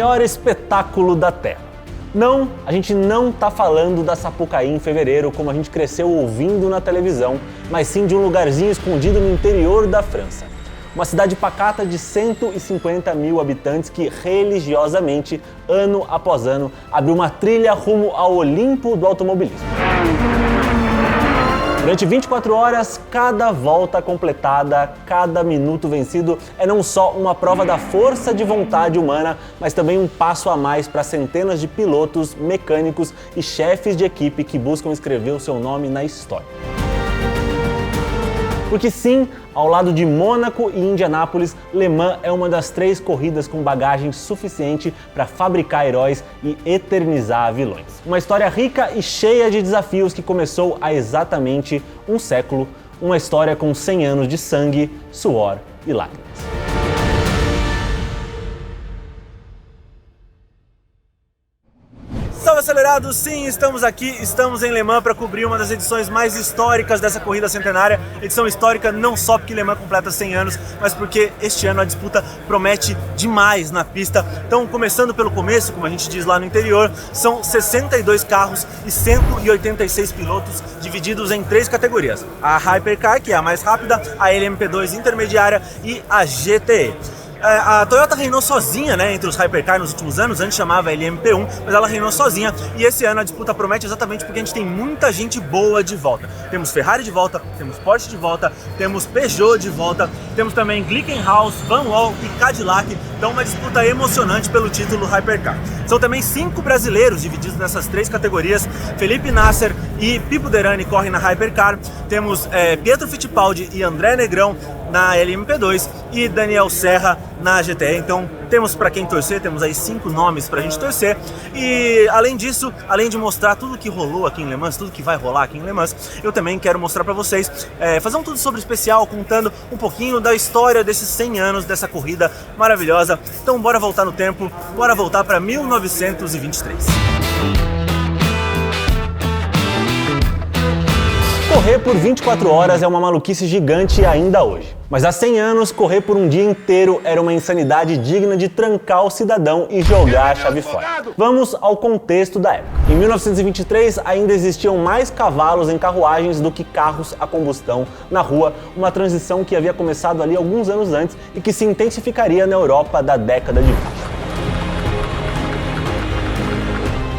maior espetáculo da Terra. Não, a gente não tá falando da Sapucaí em fevereiro, como a gente cresceu ouvindo na televisão, mas sim de um lugarzinho escondido no interior da França. Uma cidade pacata de 150 mil habitantes que religiosamente, ano após ano, abriu uma trilha rumo ao Olimpo do automobilismo. Durante 24 horas, cada volta completada, cada minuto vencido é não só uma prova da força de vontade humana, mas também um passo a mais para centenas de pilotos, mecânicos e chefes de equipe que buscam escrever o seu nome na história. Porque sim, ao lado de Mônaco e Indianápolis, Le Mans é uma das 3 corridas com bagagem suficiente para fabricar heróis e eternizar vilões. Uma história rica e cheia de desafios que começou há exatamente um século, uma história com 100 anos de sangue, suor e lágrimas. Salve acelerados, sim, estamos aqui, estamos em Le Mans para cobrir uma das edições mais históricas dessa corrida centenária. Edição histórica não só porque Le Mans completa 100 anos, mas porque este ano a disputa promete demais na pista. Então, começando pelo começo, como a gente diz lá no interior, são 62 carros e 186 pilotos divididos em 3 categorias. A Hypercar, que é a mais rápida, a LMP2 intermediária e a GTE. A Toyota reinou sozinha, né, entre os Hypercar nos últimos anos, antes chamava LMP1, mas ela reinou sozinha e esse ano a disputa promete exatamente porque a gente tem muita gente boa de volta. Temos Ferrari de volta, temos Porsche de volta, temos Peugeot de volta, temos também Glickenhaus, Van Wall e Cadillac, então uma disputa emocionante pelo título Hypercar. São também 5 brasileiros divididos nessas 3 categorias, Felipe Nasser e Pipo Derani correm na Hypercar, temos Pietro Fittipaldi e André Negrão na LMP2 e Daniel Serra na GTE, então temos para quem torcer, temos aí 5 nomes pra gente torcer e além disso, além de mostrar tudo que rolou aqui em Le Mans, tudo que vai rolar aqui em Le Mans, eu também quero mostrar pra vocês, fazer um tudo sobre especial, contando um pouquinho da história desses 100 anos dessa corrida maravilhosa. Então bora voltar no tempo, bora voltar pra 1923. Correr por 24 horas é uma maluquice gigante ainda hoje. Mas há 100 anos, correr por um dia inteiro era uma insanidade digna de trancar o cidadão e jogar a chave fora. Vamos ao contexto da época. Em 1923, ainda existiam mais cavalos em carruagens do que carros a combustão na rua, uma transição que havia começado ali alguns anos antes e que se intensificaria na Europa da década de 20.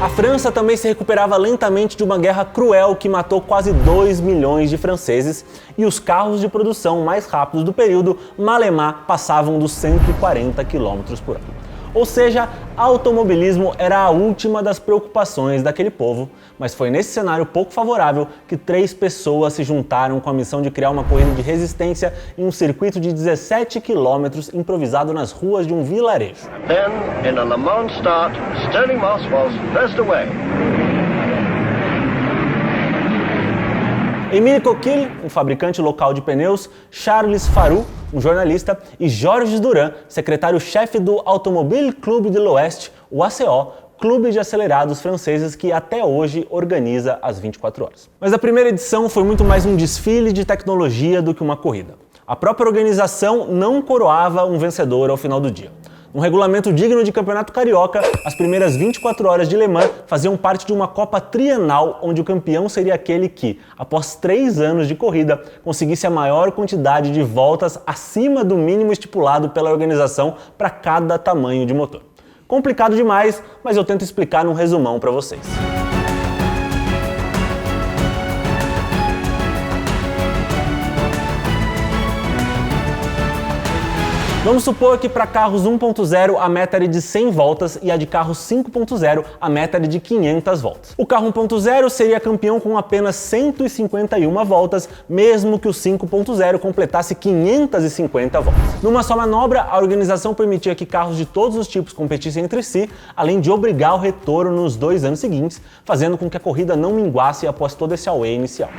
A França também se recuperava lentamente de uma guerra cruel que matou quase 2 milhões de franceses e os carros de produção mais rápidos do período, malemar, passavam dos 140 km por hora. Ou seja, automobilismo era a última das preocupações daquele povo, mas foi nesse cenário pouco favorável que 3 pessoas se juntaram com a missão de criar uma corrida de resistência em um circuito de 17 km improvisado nas ruas de um vilarejo. Then, in a Le Mans start, Sterling Moss was first away. Émile Coquille, um fabricante local de pneus, Charles Faroux, um jornalista, e Georges Durand, secretário-chefe do Automobile Club de l'Ouest, o ACO, clube de acelerados franceses que até hoje organiza as 24 horas. Mas a primeira edição foi muito mais um desfile de tecnologia do que uma corrida. A própria organização não coroava um vencedor ao final do dia. Um regulamento digno de campeonato carioca, as primeiras 24 horas de Le Mans faziam parte de uma Copa trienal onde o campeão seria aquele que, após 3 anos de corrida, conseguisse a maior quantidade de voltas acima do mínimo estipulado pela organização para cada tamanho de motor. Complicado demais, mas eu tento explicar num resumão para vocês. Vamos supor que para carros 1.0 a meta era de 100 voltas e a de carros 5.0 a meta era de 500 voltas. O carro 1.0 seria campeão com apenas 151 voltas, mesmo que o 5.0 completasse 550 voltas. Numa só manobra, a organização permitia que carros de todos os tipos competissem entre si, além de obrigar o retorno nos 2 anos seguintes, fazendo com que a corrida não minguasse após todo esse away inicial.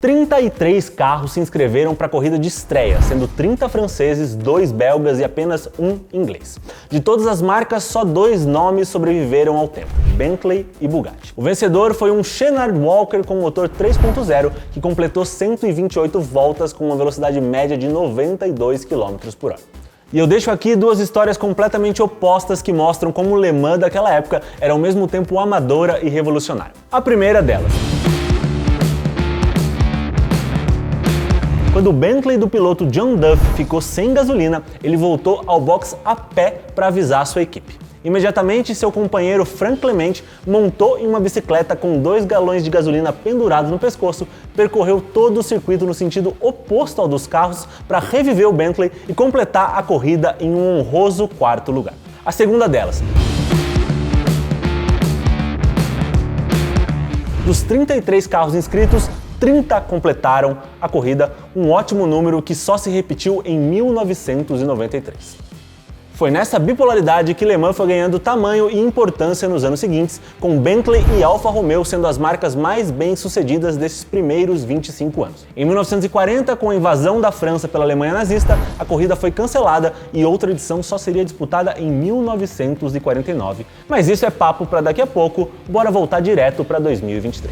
33 carros se inscreveram para a corrida de estreia, sendo 30 franceses, 2 belgas e apenas 1 inglês. De todas as marcas, só 2 nomes sobreviveram ao tempo, Bentley e Bugatti. O vencedor foi um Chenard Walker com motor 3.0, que completou 128 voltas com uma velocidade média de 92 km por hora. E eu deixo aqui duas histórias completamente opostas que mostram como o Le Mans daquela época era ao mesmo tempo amadora e revolucionária. A primeira delas. Quando o Bentley do piloto John Duff ficou sem gasolina, ele voltou ao box a pé para avisar sua equipe. Imediatamente, seu companheiro Frank Clement montou em uma bicicleta com 2 galões de gasolina pendurados no pescoço, percorreu todo o circuito no sentido oposto ao dos carros para reviver o Bentley e completar a corrida em um honroso 4º lugar. A segunda delas. Dos 33 carros inscritos, 30 completaram a corrida, um ótimo número que só se repetiu em 1993. Foi nessa bipolaridade que Le Mans foi ganhando tamanho e importância nos anos seguintes, com Bentley e Alfa Romeo sendo as marcas mais bem-sucedidas desses primeiros 25 anos. Em 1940, com a invasão da França pela Alemanha nazista, a corrida foi cancelada e outra edição só seria disputada em 1949. Mas isso é papo para daqui a pouco, bora voltar direto para 2023.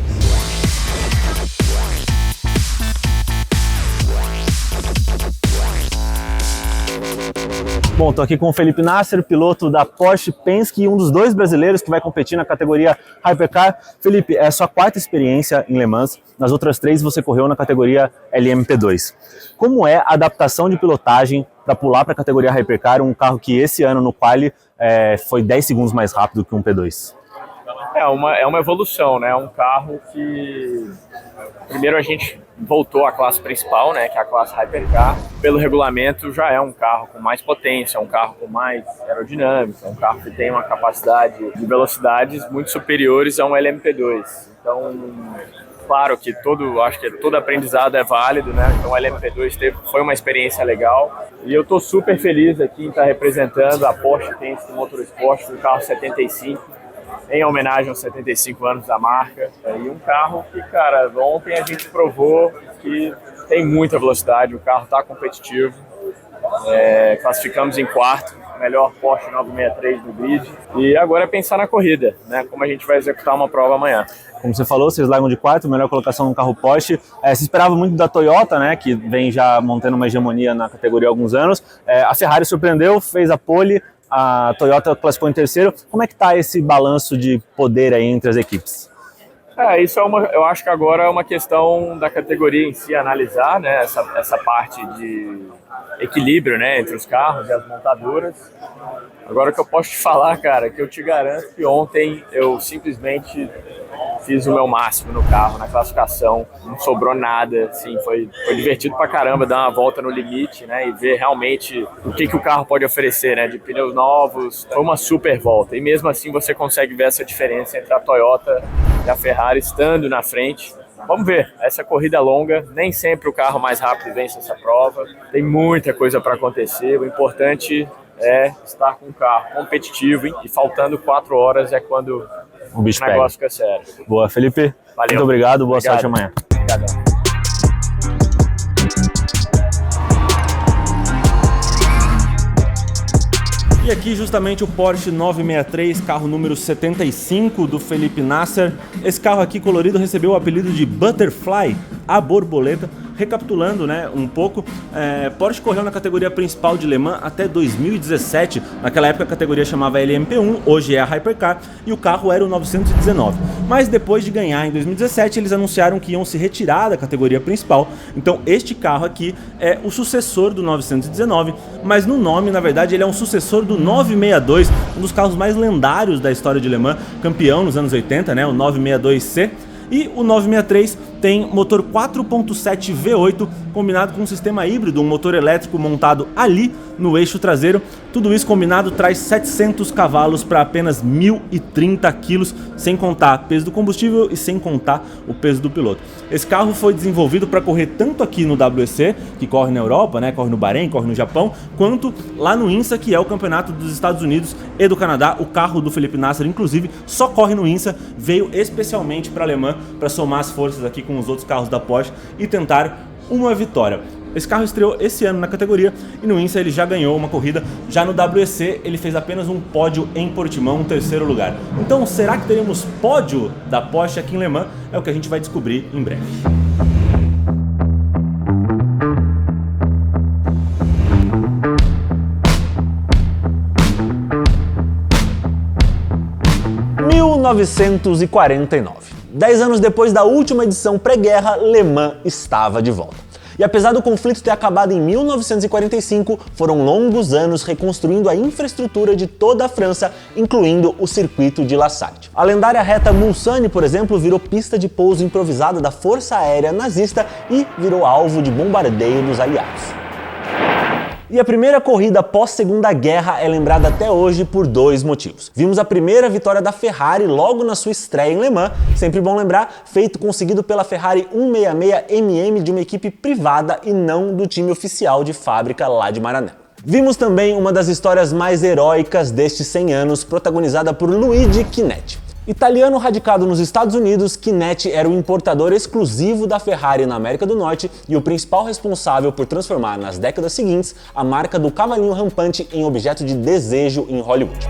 Bom, tô aqui com o Felipe Nasser, piloto da Porsche Penske e um dos 2 brasileiros que vai competir na categoria Hypercar. Felipe, é a sua 4ª experiência em Le Mans, nas outras 3 você correu na categoria LMP2. Como é a adaptação de pilotagem para pular para a categoria Hypercar, um carro que esse ano no quali foi 10 segundos mais rápido que um P2? É uma evolução, né? Um carro que primeiro a gente voltou à classe principal, né? Que é a classe Hypercar. Pelo regulamento já é um carro com mais potência, um carro com mais aerodinâmica, um carro que tem uma capacidade de velocidades muito superiores a um LMP2. Então, claro que acho que todo aprendizado é válido, né? Então o LMP2 foi uma experiência legal. E eu estou super feliz aqui em estar representando a Porsche Penske Motorsport do carro 75. Em homenagem aos 75 anos da marca. E um carro que, cara, ontem a gente provou que tem muita velocidade, o carro está competitivo. Classificamos em 4º, melhor Porsche 963 do grid. E agora é pensar na corrida, né? Como a gente vai executar uma prova amanhã. Como você falou, vocês largam de 4º, melhor colocação no carro Porsche. Se esperava muito da Toyota, né, que vem já montando uma hegemonia na categoria há alguns anos. A Ferrari surpreendeu, fez a pole. A Toyota classificou em 3º. Como é que está esse balanço de poder aí entre as equipes? Isso eu acho que agora é uma questão da categoria em si analisar, né, essa parte de equilíbrio, né, entre os carros e as montadoras. Agora o que eu posso te falar, cara, é que eu te garanto que ontem eu simplesmente fiz o meu máximo no carro, na classificação, não sobrou nada, assim, foi divertido pra caramba dar uma volta no limite, né, e ver realmente o que o carro pode oferecer, né, de pneus novos. Foi uma super volta, e mesmo assim você consegue ver essa diferença entre a Toyota e a Ferrari estando na frente. Vamos ver, essa corrida é longa, nem sempre o carro mais rápido vence essa prova, tem muita coisa para acontecer, o importante é estar com o carro competitivo, hein? E faltando 4 horas é quando o negócio fica sério. Boa, Felipe. Valeu. Muito obrigado, boa sorte amanhã. Obrigado. E aqui justamente o Porsche 963, carro número 75 do Felipe Nasser. Esse carro aqui colorido recebeu o apelido de Butterfly, a borboleta. Recapitulando, né, um pouco, Porsche correu na categoria principal de Le Mans até 2017. Naquela época a categoria chamava LMP1, hoje é a Hypercar, e o carro era o 919. Mas depois de ganhar em 2017, eles anunciaram que iam se retirar da categoria principal. Então este carro aqui é o sucessor do 919, mas no nome, na verdade, ele é um sucessor do 962, um dos carros mais lendários da história de Le Mans, campeão nos anos 80, né, o 962C. E o 963 tem motor 4.7 V8 combinado com um sistema híbrido, um motor elétrico montado ali no eixo traseiro. Tudo isso combinado traz 700 cavalos para apenas 1.030 quilos, sem contar peso do combustível e sem contar o peso do piloto. Esse carro foi desenvolvido para correr tanto aqui no WEC, que corre na Europa, né, corre no Bahrein, corre no Japão, quanto lá no INSA, que é o campeonato dos Estados Unidos e do Canadá. O carro do Felipe Nasser, inclusive, só corre no INSA, veio especialmente para Le Mans para somar as forças aqui com os outros carros da Porsche e tentar uma vitória. Esse carro estreou esse ano na categoria e no INSA ele já ganhou uma corrida. Já no WEC ele fez apenas um pódio em Portimão, um 3º lugar. Então será que teremos pódio da Porsche aqui em Le Mans? É o que a gente vai descobrir em breve. 1949. 10 anos depois da última edição pré-guerra, Le Mans estava de volta. E apesar do conflito ter acabado em 1945, foram longos anos reconstruindo a infraestrutura de toda a França, incluindo o circuito de La Sarthe. A lendária reta Mulsanne, por exemplo, virou pista de pouso improvisada da Força Aérea Nazista e virou alvo de bombardeio dos aliados. E a primeira corrida pós-Segunda Guerra é lembrada até hoje por dois motivos. Vimos a primeira vitória da Ferrari logo na sua estreia em Le Mans, sempre bom lembrar, feito conseguido pela Ferrari 166MM de uma equipe privada e não do time oficial de fábrica lá de Maranello. Vimos também uma das histórias mais heróicas destes 100 anos, protagonizada por Luigi Chinetti. Italiano radicado nos Estados Unidos, Chinetti era o importador exclusivo da Ferrari na América do Norte e o principal responsável por transformar, nas décadas seguintes, a marca do cavalinho rampante em objeto de desejo em Hollywood.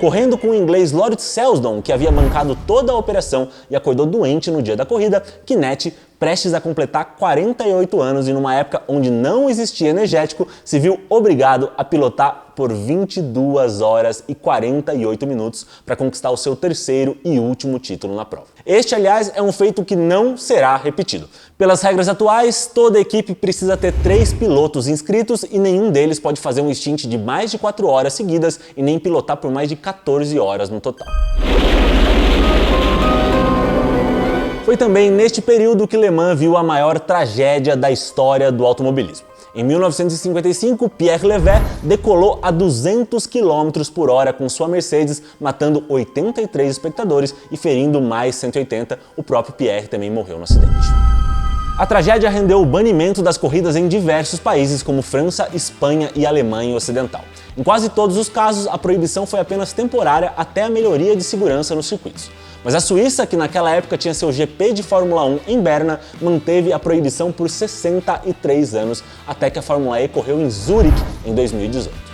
Correndo com o inglês Lord Selsdon, que havia bancado toda a operação e acordou doente no dia da corrida, Chinetti, prestes a completar 48 anos e numa época onde não existia energético, se viu obrigado a pilotar por 22 horas e 48 minutos para conquistar o seu terceiro e último título na prova. Este, aliás, é um feito que não será repetido. Pelas regras atuais, toda equipe precisa ter 3 pilotos inscritos e nenhum deles pode fazer um stint de mais de 4 horas seguidas e nem pilotar por mais de 14 horas no total. Foi também neste período que Le Mans viu a maior tragédia da história do automobilismo. Em 1955, Pierre Levet decolou a 200 km por hora com sua Mercedes, matando 83 espectadores e ferindo mais 180. O próprio Pierre também morreu no acidente. A tragédia rendeu o banimento das corridas em diversos países como França, Espanha e Alemanha Ocidental. Em quase todos os casos, a proibição foi apenas temporária até a melhoria de segurança nos circuitos. Mas a Suíça, que naquela época tinha seu GP de Fórmula 1 em Berna, manteve a proibição por 63 anos, até que a Fórmula E correu em Zurique em 2018.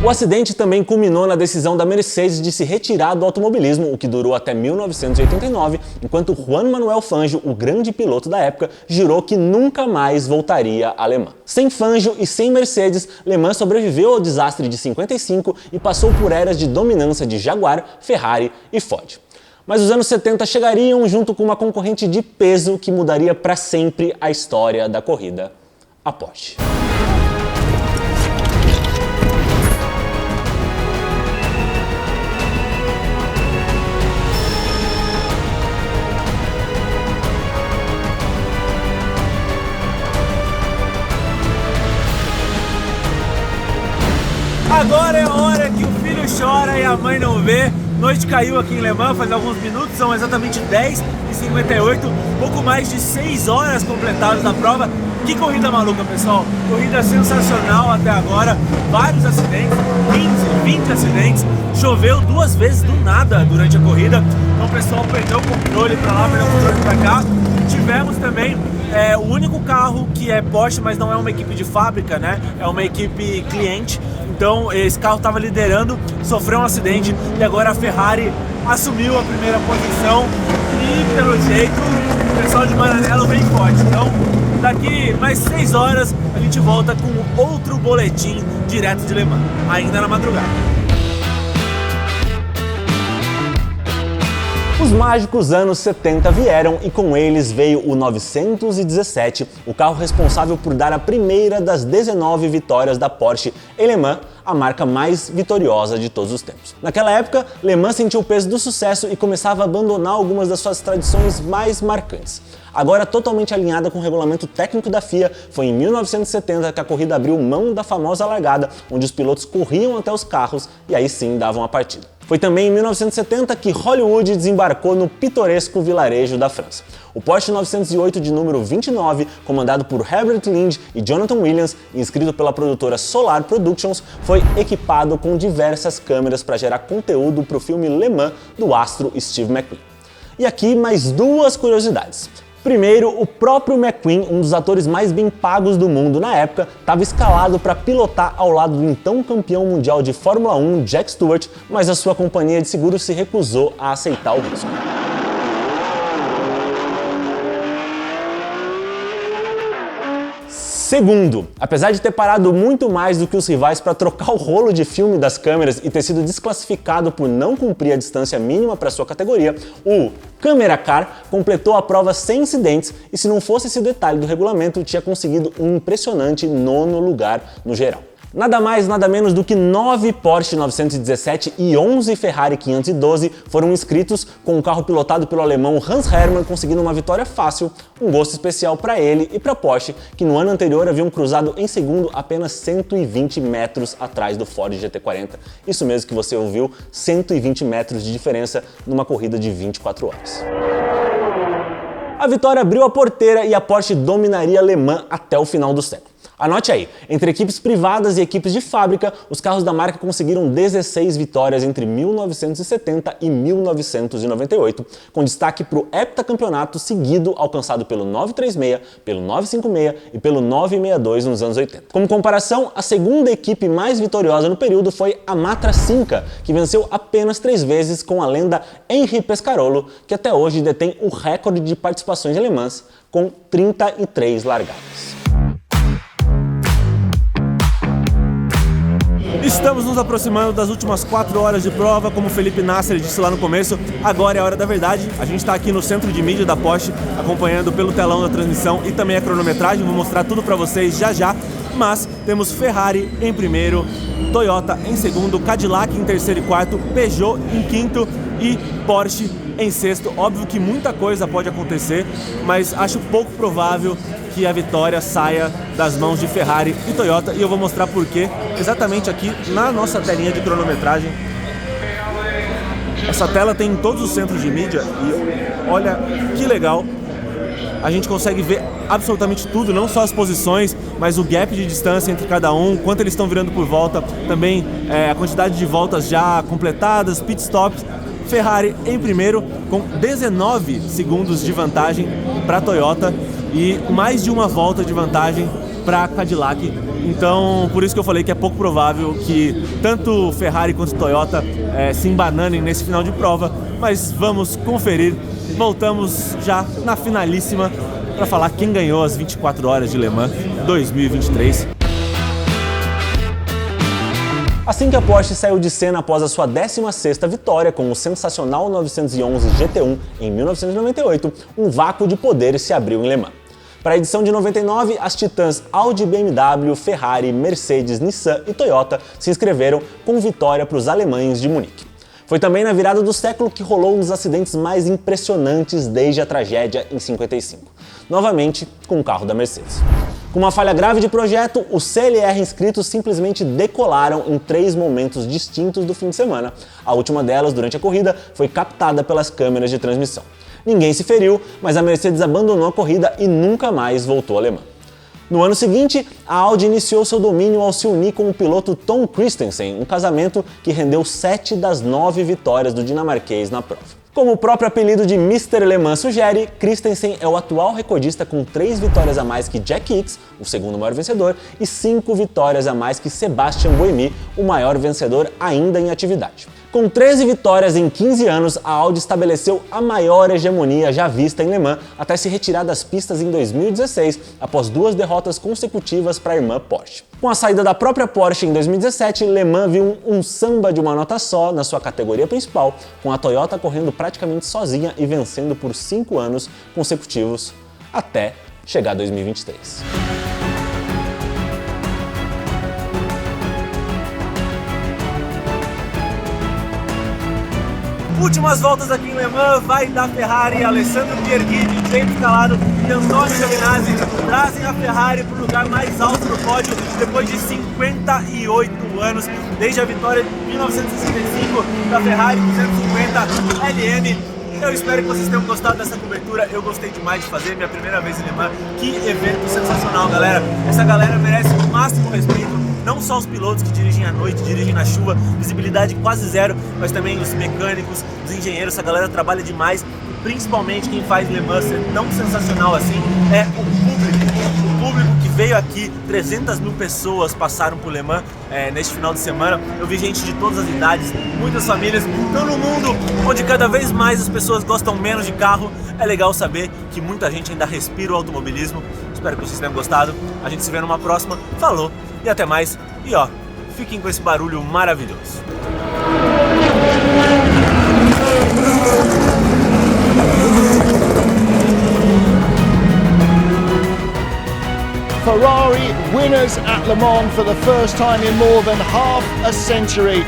O acidente também culminou na decisão da Mercedes de se retirar do automobilismo, o que durou até 1989, enquanto Juan Manuel Fangio, o grande piloto da época, jurou que nunca mais voltaria a Le Mans. Sem Fangio e sem Mercedes, Le Mans sobreviveu ao desastre de 55 e passou por eras de dominância de Jaguar, Ferrari e Ford. Mas os anos 70 chegariam junto com uma concorrente de peso que mudaria para sempre a história da corrida, a Porsche. Agora é a hora que o filho chora e a mãe não vê. Noite caiu aqui em Le Mans faz alguns minutos, são exatamente 10h58, pouco mais de 6 horas completadas da prova. Que corrida maluca, pessoal! Corrida sensacional até agora, vários acidentes, 15, 20 acidentes, choveu 2 vezes do nada durante a corrida, então o pessoal perdeu o controle para lá, perdeu o controle para cá. Tivemos também o único carro que é Porsche, mas não é uma equipe de fábrica, né? É uma equipe cliente. Então esse carro estava liderando, sofreu um acidente e agora a Ferrari assumiu a primeira posição e pelo jeito o pessoal de Maranello vem forte. Então daqui mais 6 horas a gente volta com outro boletim direto de Le Mans, ainda na madrugada. Os mágicos anos 70 vieram e com eles veio o 917, o carro responsável por dar a primeira das 19 vitórias da Porsche em Le Mans, a marca mais vitoriosa de todos os tempos. Naquela época, Le Mans sentiu o peso do sucesso e começava a abandonar algumas das suas tradições mais marcantes. Agora totalmente alinhada com o regulamento técnico da FIA, foi em 1970 que a corrida abriu mão da famosa largada, onde os pilotos corriam até os carros e aí sim davam a partida. Foi também em 1970 que Hollywood desembarcou no pitoresco vilarejo da França. O Porsche 908 de número 29, comandado por Herbert Linde e Jonathan Williams, inscrito pela produtora Solar Productions, foi equipado com diversas câmeras para gerar conteúdo para o filme Le Mans do astro Steve McQueen. E aqui mais 2 curiosidades. Primeiro, o próprio McQueen, um dos atores mais bem pagos do mundo na época, estava escalado para pilotar ao lado do então campeão mundial de Fórmula 1, Jack Stewart, mas a sua companhia de seguros se recusou a aceitar o risco. Segundo, apesar de ter parado muito mais do que os rivais para trocar o rolo de filme das câmeras e ter sido desclassificado por não cumprir a distância mínima para sua categoria, o Camera Car completou a prova sem incidentes e, se não fosse esse detalhe do regulamento, tinha conseguido um impressionante 9º lugar no geral. Nada mais, nada menos do que 9 Porsche 917 e 11 Ferrari 512 foram inscritos, com o carro pilotado pelo alemão Hans Hermann conseguindo uma vitória fácil, um gosto especial para ele e para Porsche, que no ano anterior haviam cruzado em segundo apenas 120 metros atrás do Ford GT40. Isso mesmo que você ouviu, 120 metros de diferença numa corrida de 24 horas. A vitória abriu a porteira e a Porsche dominaria Le Mans até o final do século. Anote aí, entre equipes privadas e equipes de fábrica, os carros da marca conseguiram 16 vitórias entre 1970 e 1998, com destaque para o heptacampeonato seguido alcançado pelo 936, pelo 956 e pelo 962 nos anos 80. Como comparação, a segunda equipe mais vitoriosa no período foi a Matra Cinca, que venceu apenas 3 vezes com a lenda Henri Pescarolo, que até hoje detém o recorde de participações em Le Mans, com 33 largadas. Estamos nos aproximando das últimas 4 horas de prova, como o Felipe Nasser disse lá no começo, agora é a hora da verdade. A gente está aqui no centro de mídia da Porsche, acompanhando pelo telão da transmissão e também a cronometragem, vou mostrar tudo para vocês já já, mas temos Ferrari em primeiro, Toyota em segundo, Cadillac em terceiro e quarto, Peugeot em quinto e Porsche em sexto. Óbvio que muita coisa pode acontecer, mas acho pouco provável que a vitória saia das mãos de Ferrari e Toyota, e eu vou mostrar por quê exatamente aqui na nossa telinha de cronometragem. Essa tela tem em todos os centros de mídia e olha que legal, a gente consegue ver absolutamente tudo, não só as posições, mas o gap de distância entre cada um, quanto eles estão virando por volta, também a quantidade de voltas já completadas, pit stops. Ferrari em primeiro com 19 segundos de vantagem para Toyota e mais de uma volta de vantagem para Cadillac. Então, por isso que eu falei que é pouco provável que tanto Ferrari quanto Toyota se embananem nesse final de prova, mas vamos conferir. Voltamos já na finalíssima para falar quem ganhou as 24 horas de Le Mans 2023. Assim que a Porsche saiu de cena após a sua 16ª vitória com o sensacional 911 GT1 em 1998, um vácuo de poder se abriu em Le Mans. Para a edição de 99, as titãs Audi, BMW, Ferrari, Mercedes, Nissan e Toyota se inscreveram com vitória para os alemães de Munique. Foi também na virada do século que rolou um dos acidentes mais impressionantes desde a tragédia em 55, novamente com o carro da Mercedes. Com uma falha grave de projeto, os CLR inscritos simplesmente decolaram em 3 momentos distintos do fim de semana. A última delas, durante a corrida, foi captada pelas câmeras de transmissão. Ninguém se feriu, mas a Mercedes abandonou a corrida e nunca mais voltou a Le Mans. No ano seguinte, a Audi iniciou seu domínio ao se unir com o piloto Tom Kristensen, um casamento que rendeu 7 das 9 vitórias do dinamarquês na prova. Como o próprio apelido de Mr. Le Mans sugere, Kristensen é o atual recordista com 3 vitórias a mais que Jack Hicks, o segundo maior vencedor, e 5 vitórias a mais que Sebastian Buemi, o maior vencedor ainda em atividade. Com 13 vitórias em 15 anos, a Audi estabeleceu a maior hegemonia já vista em Le Mans até se retirar das pistas em 2016, após 2 derrotas consecutivas para a irmã Porsche. Com a saída da própria Porsche em 2017, Le Mans viu um samba de uma nota só na sua categoria principal, com a Toyota correndo praticamente sozinha e vencendo por 5 anos consecutivos, até chegar 2023. Últimas voltas aqui em Le Mans, vai da Ferrari, Alessandro Pierguidi, James Calado e Antonio Giovinazzi trazem a Ferrari para o lugar mais alto do pódio depois de 58 anos, desde a vitória de 1965 da Ferrari 250 LM. Eu espero que vocês tenham gostado dessa cobertura, eu gostei demais de fazer, minha primeira vez em Le Mans. Que evento sensacional, galera! Essa galera merece o máximo respeito. Não só os pilotos que dirigem à noite, dirigem na chuva, visibilidade quase zero, mas também os mecânicos, os engenheiros, essa galera trabalha demais. E principalmente quem faz Le Mans ser tão sensacional assim é o público. O público que veio aqui, 300 mil pessoas passaram por Le Mans neste final de semana. Eu vi gente de todas as idades, muitas famílias. Então, no mundo onde cada vez mais as pessoas gostam menos de carro, é legal saber que muita gente ainda respira o automobilismo. Espero que vocês tenham gostado. A gente se vê numa próxima. Falou e até mais. E ó, fiquem com esse barulho maravilhoso. Ferrari winners at Le Mans for the first time in more than half a century.